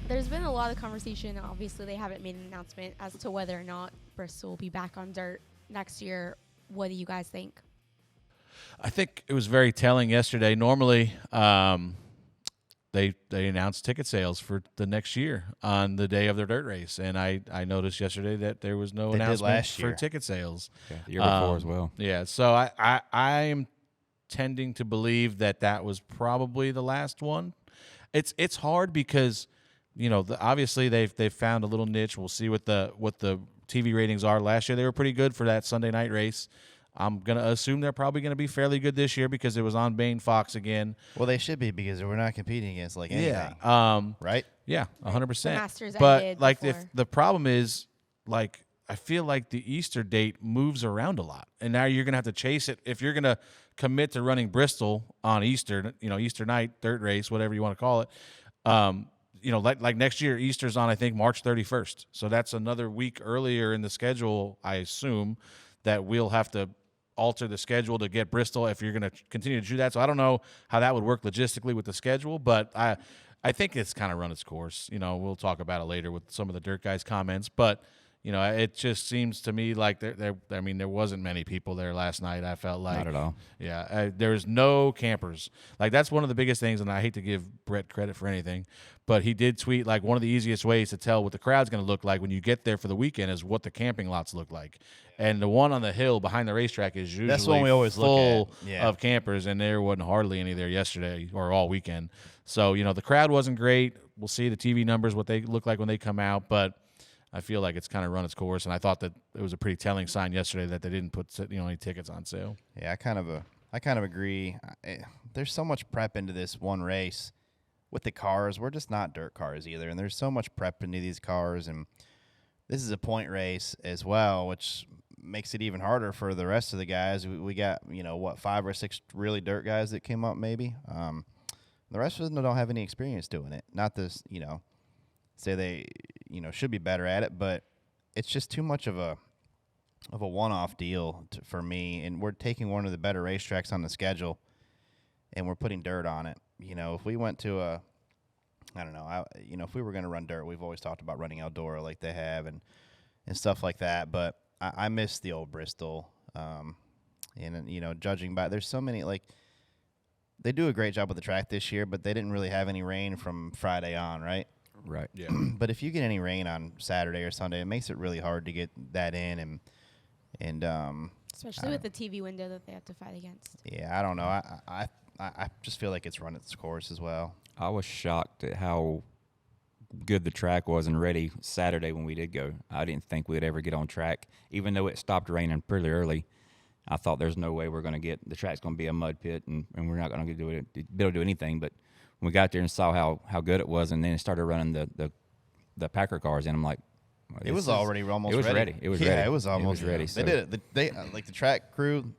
There's been a lot of conversation. Obviously, they haven't made an announcement as to whether or not Bristol will be back on dirt next year. What do you guys think? I think it was very telling yesterday. Normally, they announced ticket sales for the next year on the day of their dirt race, and I noticed yesterday that there was no announcement for ticket sales. Yeah, the year before as well. Yeah, so I'm tending to believe that was probably the last one. It's hard because obviously they've found a little niche. We'll see what the TV ratings are. Last year they were pretty good for that Sunday night race. I'm going to assume they're probably going to be fairly good this year because it was on Bain Fox again. Well, they should be because we're not competing against anything. Yeah. Right? Yeah, 100%. The Masters but ended if before. the problem is I feel like the Easter date moves around a lot, and now you're going to have to chase it if you're going to commit to running Bristol on Easter, Easter night, dirt race, whatever you want to call it. Like next year, Easter's on, I think, March 31st. So that's another week earlier in the schedule, I assume, that we'll have to alter the schedule to get Bristol if you're going to continue to do that. So I don't know how that would work logistically with the schedule, but I think it's kind of run its course. We'll talk about it later with some of the dirt guys' comments, but it just seems to me like there wasn't many people there last night. I felt like Not at all. Yeah, there's no campers. Like that's one of the biggest things, and I hate to give Brett credit for anything, but he did tweet like one of the easiest ways to tell what the crowd's going to look like when you get there for the weekend is what the camping lots look like. And the one on the hill behind the racetrack is usually That's one we always full look at. Yeah. of campers, and there wasn't hardly any there yesterday or all weekend. So the crowd wasn't great. We'll see the TV numbers what they look like when they come out, but I feel like it's kind of run its course, and I thought that it was a pretty telling sign yesterday that they didn't put any tickets on sale. Yeah, I kind of agree. There's so much prep into this one race with the cars. We're just not dirt cars either, and there's so much prep into these cars, and this is a point race as well, which makes it even harder for the rest of the guys. We got 5 or 6 really dirt guys that came up maybe. The rest of them don't have any experience doing it. Not this, say they should be better at it, but it's just too much of a one-off deal for me. And we're taking one of the better racetracks on the schedule, and we're putting dirt on it. If we went to if we were going to run dirt, we've always talked about running Eldora like they have and stuff like that. But I miss the old Bristol, and judging by there's so many they do a great job with the track this year, but they didn't really have any rain from Friday on, right? Right. Yeah. But if you get any rain on Saturday or Sunday, it makes it really hard to get that in, and Especially with the TV window that they have to fight against. yeah, I don't know. I just feel like it's run its course as well. I was shocked at how good the track was and ready Saturday when we did go. I didn't think we'd ever get on track, even though it stopped raining pretty early. I thought there's no way we're going to the track's going to be a mud pit and we're not going to be able to do anything. But when we got there and saw how good it was, and then it started running the Packer cars, and I'm like, well, It was already almost it was ready. ready. It was yeah, ready. it was almost ready. They So did it. They like the track crew.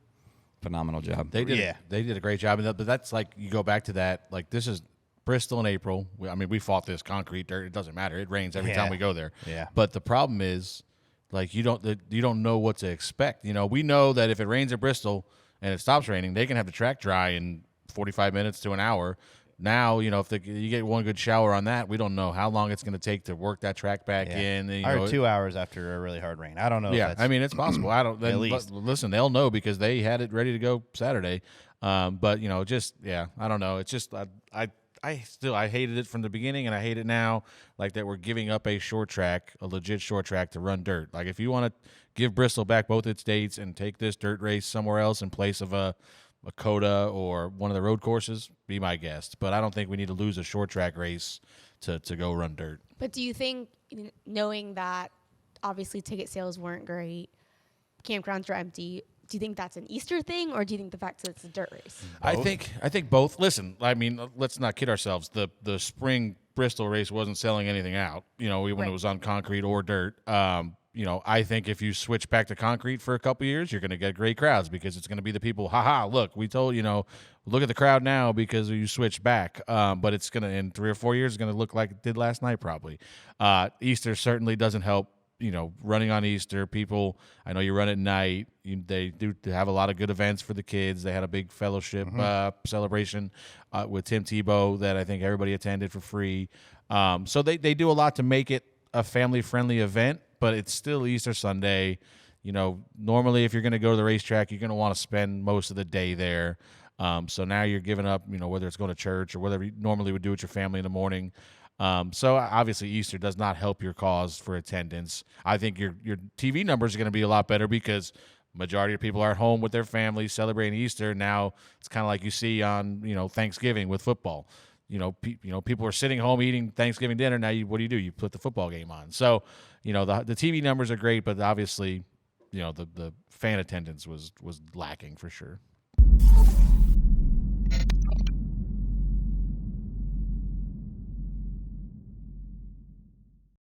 phenomenal job. They did a great job. But that's like you go back to that. Like this is Bristol in April. We fought this concrete dirt. It doesn't matter. It rains every time we go there. Yeah. But the problem is, like you don't know what to expect. We know that if it rains at Bristol and it stops raining, they can have the track dry in 45 minutes to an hour. Now, if you get one good shower on that, we don't know how long it's going to take to work that track back in. I heard 2 hours after a really hard rain. I don't know. Yeah, if that's, it's possible. I don't. At least. Listen, they'll know because they had it ready to go Saturday. But I don't know. It's just I hated it from the beginning, and I hate it now. Like that, we're giving up a legit short track to run dirt. Like if you want to give Bristol back both its dates and take this dirt race somewhere else in place of a Coda or one of the road courses, be my guest. But I don't think we need to lose a short track race to go run dirt. But do you think, knowing that obviously ticket sales weren't great, campgrounds are empty, do you think that's an Easter thing, or do you think the fact that it's a dirt race? I think both. Listen, let's not kid ourselves. The spring Bristol race wasn't selling anything out, when Right. it was on concrete or dirt. I think if you switch back to concrete for a couple of years, you're going to get great crowds because it's going to be the people, look, we told, look at the crowd now because you switched back. But it's going to, in 3 or 4 years, it's going to look like it did last night probably. Easter certainly doesn't help running on Easter. People, I know you run at night. They do have a lot of good events for the kids. They had a big fellowship celebration with Tim Tebow that I think everybody attended for free. So they do a lot to make it a family-friendly event, but it's still Easter Sunday. Normally if you're going to go to the racetrack, you're going to want to spend most of the day there. So now you're giving up, whether it's going to church or whatever you normally would do with your family in the morning. So obviously Easter does not help your cause for attendance. I think your TV numbers are going to be a lot better because majority of people are at home with their families celebrating Easter. Now it's kind of like you see on, Thanksgiving with football. People are sitting home eating Thanksgiving dinner. Now what do? You put the football game on. So, the TV numbers are great, but obviously, the fan attendance was lacking for sure.